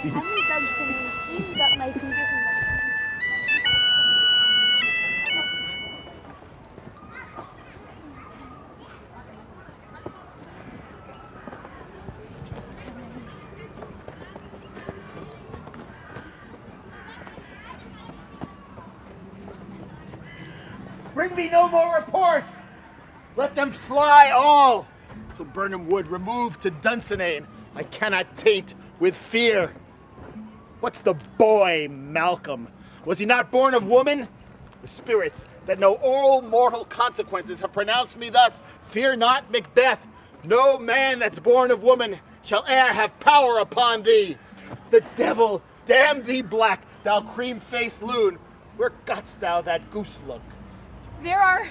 Bring me no more reports! Let them fly all! Till Birnam Wood removed to Dunsinane, I cannot taint with fear. What's the boy, Malcolm? Was he not born of woman? The spirits that know all mortal consequences have pronounced me thus. Fear not, Macbeth. No man that's born of woman shall e'er have power upon thee. The devil damn thee black, thou cream-faced loon. Where gotst thou that goose look? There are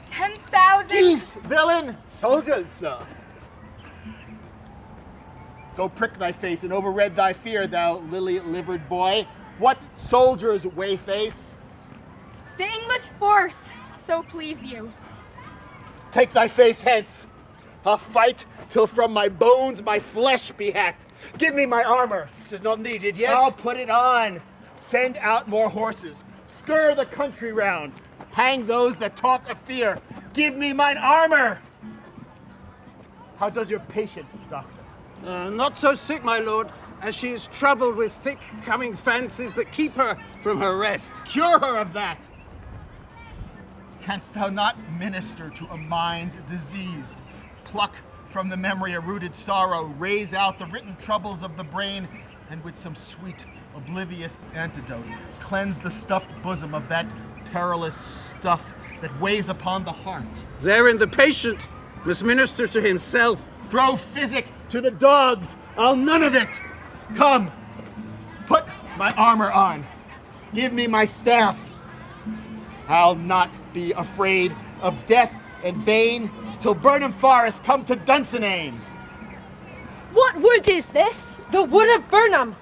10,000... Peace, villain! Soldiers, sir. Go prick thy face and overread thy fear, thou lily-livered boy. What soldiers, Wayface? The English force, so please you. Take thy face hence. I'll fight till from my bones my flesh be hacked. Give me my armor. It is not needed yet. I'll put it on. Send out more horses. Stir the country round. Hang those that talk of fear. Give me mine armor. How does your patient, doctor? Not so sick, my lord, as she is troubled with thick coming fancies that keep her from her rest. Cure her of that. Canst thou not minister to a mind diseased? Pluck from the memory a rooted sorrow, raise out the written troubles of the brain, and with some sweet, oblivious antidote, cleanse the stuffed bosom of that perilous stuff that weighs upon the heart. Therein the patient must minister to himself. Throw physic to the dogs. I'll none of it. Come, put my armor on. Give me my staff. I'll not be afraid of death and vain till Burnham Forest come to Dunsinane. What wood is this? The wood of Burnham.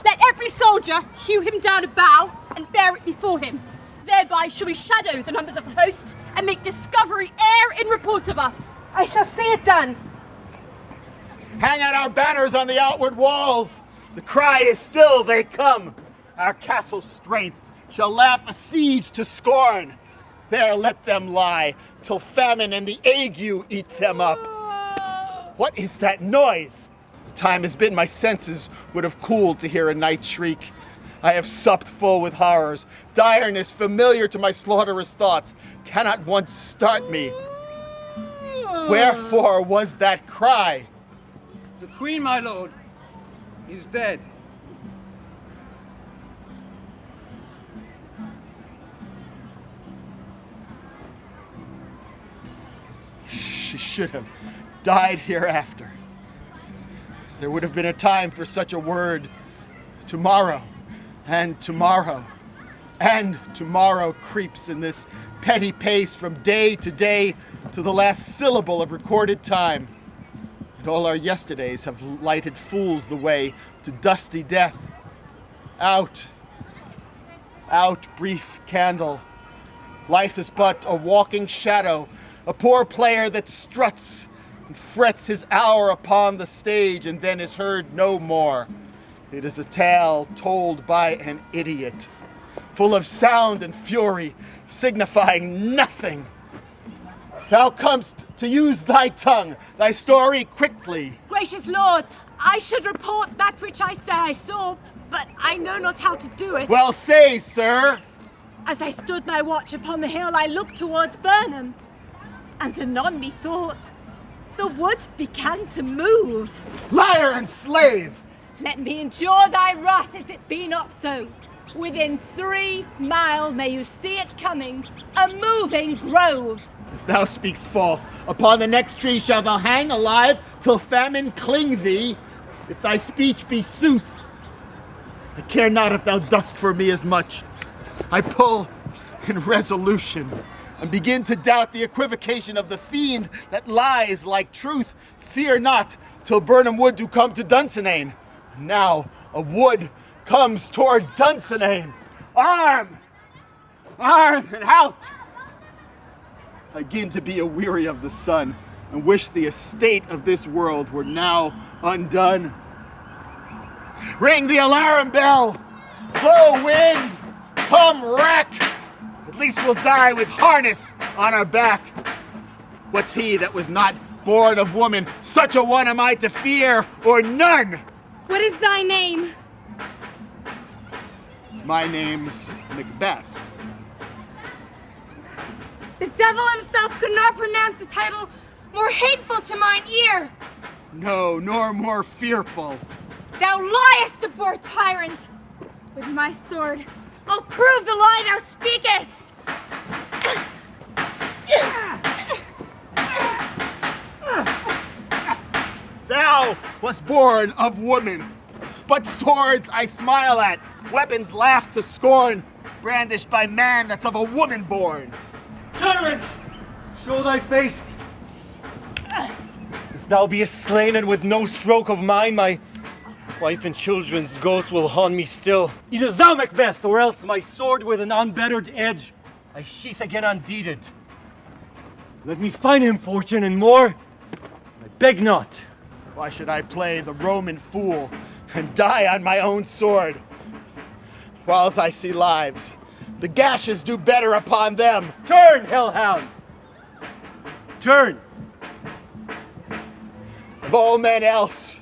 Let every soldier hew him down a bough and bear it before him. Thereby shall we shadow the numbers of the host and make discovery ere in report of us. I shall see it done. Hang out our banners on the outward walls. The cry is still, they come. Our castle's strength shall laugh a siege to scorn. There let them lie till famine and the ague eat them up. What is that noise? The time has been my senses would have cooled to hear a night shriek. I have supped full with horrors. Direness familiar to my slaughterous thoughts cannot once start me. Wherefore was that cry? The queen, my lord, is dead. She should have died hereafter. There would have been a time for such a word. Tomorrow, and tomorrow, and tomorrow creeps in this petty pace from day to day to the last syllable of recorded time. And all our yesterdays have lighted fools the way to dusty death. Out, out, brief candle. Life is but a walking shadow, a poor player that struts and frets his hour upon the stage and then is heard no more. It is a tale told by an idiot, full of sound and fury, signifying nothing. Thou comest to use thy tongue, thy story quickly. Gracious lord, I should report that which I say I saw, but I know not how to do it. Well, say, sir. As I stood my watch upon the hill, I looked towards Burnham, and anon methought the wood began to move. Liar and slave! Let me endure thy wrath if it be not so. Within 3 miles may you see it coming, a moving grove. If thou speakst false, upon the next tree shalt thou hang alive till famine cling thee. If thy speech be sooth, I care not if thou dost for me as much. I pull in resolution and begin to doubt the equivocation of the fiend that lies like truth. Fear not till Burnham Wood do come to Dunsinane. Now a wood comes toward Dunsinane. Arm! Arm and out! I begin to be aweary of the sun and wish the estate of this world were now undone. Ring the alarm bell! Blow wind! Come wreck! At least we'll die with harness on our back. What's he that was not born of woman? Such a one am I to fear, or none! What is thy name? My name's Macbeth. The devil himself could not pronounce the title more hateful to mine ear. No, nor more fearful. Thou liest, abhorred tyrant! With my sword, I'll prove the lie thou speakest! Thou wast born of woman, but swords I smile at, weapons laugh to scorn, brandished by man that's of a woman born. Tyrant, show thy face. If thou beest slain and with no stroke of mine, my wife and children's ghosts will haunt me still. Either thou, Macbeth, or else my sword with an unbettered edge I sheath again undeeded. Let me find him, fortune, and more, I beg not. Why should I play the Roman fool and die on my own sword? Whiles I see lives, the gashes do better upon them. Turn, hellhound! Turn! Of all men else,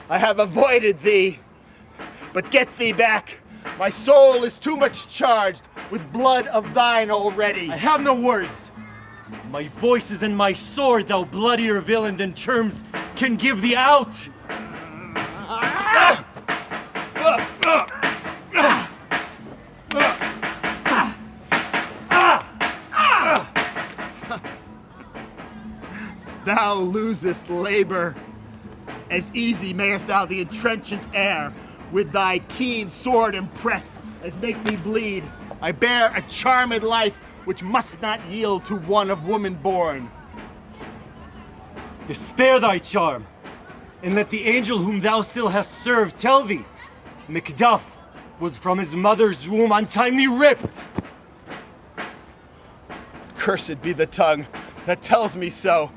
I have avoided thee. But get thee back. My soul is too much charged with blood of thine already. I have no words. My voice is in my sword, thou bloodier villain than terms can give thee out. Thou losest labor. As easy mayest thou the entrenchant air, with thy keen sword impress, as make me bleed. I bear a charmed life, which must not yield to one of woman born. Despair thy charm, and let the angel whom thou still hast served tell thee, Macduff was from his mother's womb untimely ripped. Cursed be the tongue that tells me so,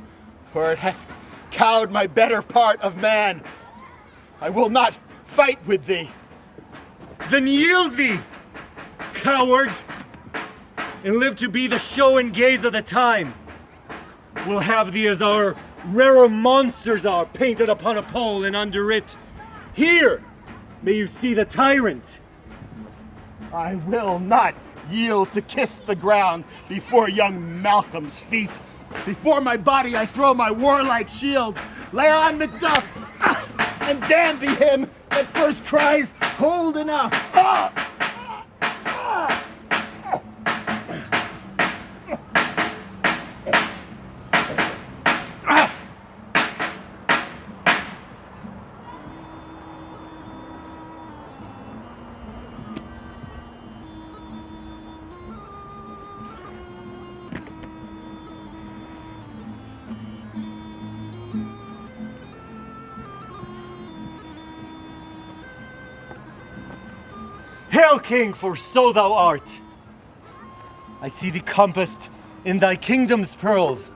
for it hath cowed my better part of man. I will not fight with thee. Then yield thee, coward, and live to be the show and gaze of the time. We'll have thee as our rarer monsters are, painted upon a pole, and under it, here may you see the tyrant. I will not yield to kiss the ground before young Malcolm's feet. Before my body I throw my warlike shield. Lay on, Macduff, and damn be him that first cries, hold enough. Hail, King, for so thou art. I see thee compassed in thy kingdom's pearls,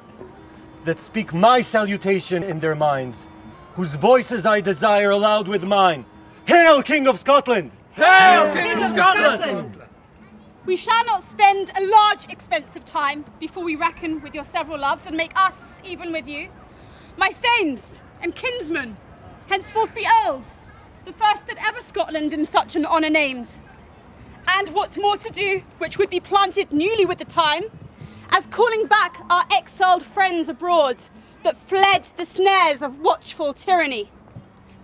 that speak my salutation in their minds, whose voices I desire aloud with mine. Hail, King of Scotland! Hail, King of Scotland! We shall not spend a large expense of time before we reckon with your several loves and make us even with you. My thanes and kinsmen, henceforth be earls, the first that ever Scotland in such an honour named. And what more to do, which would be planted newly with the time, as calling back our exiled friends abroad that fled the snares of watchful tyranny,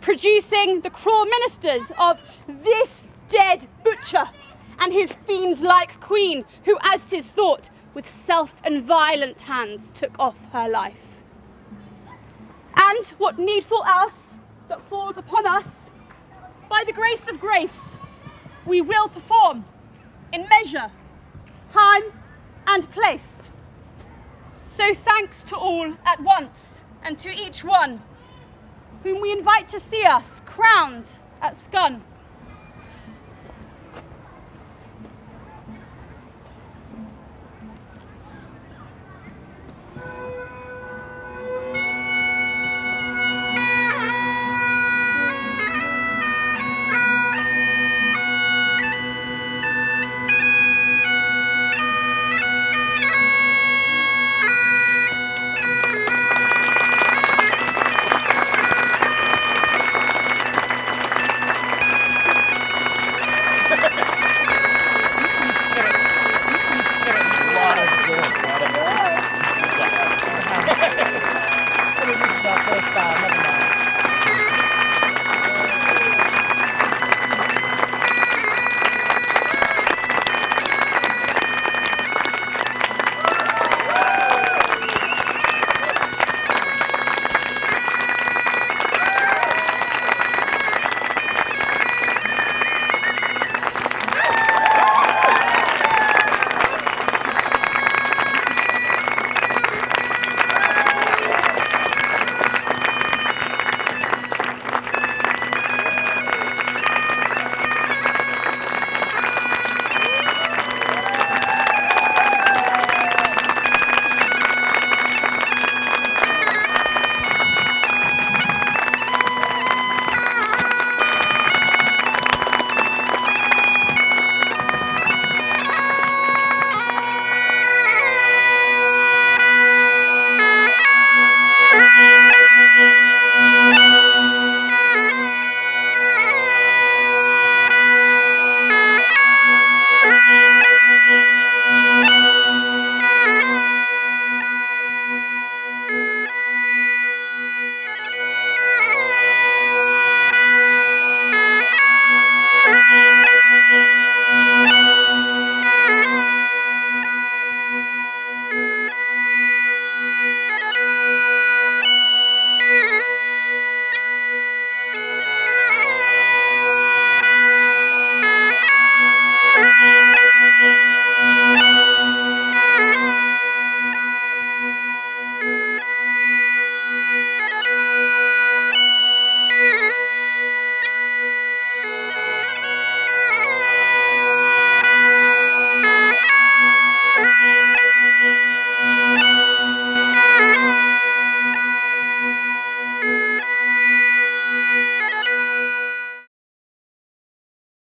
producing the cruel ministers of this dead butcher and his fiend-like queen, who, as 'tis thought, with self and violent hands took off her life. And what needful else that falls upon us, by the grace of grace, we will perform in measure, time, and place. So thanks to all at once, and to each one whom we invite to see us crowned at Scone.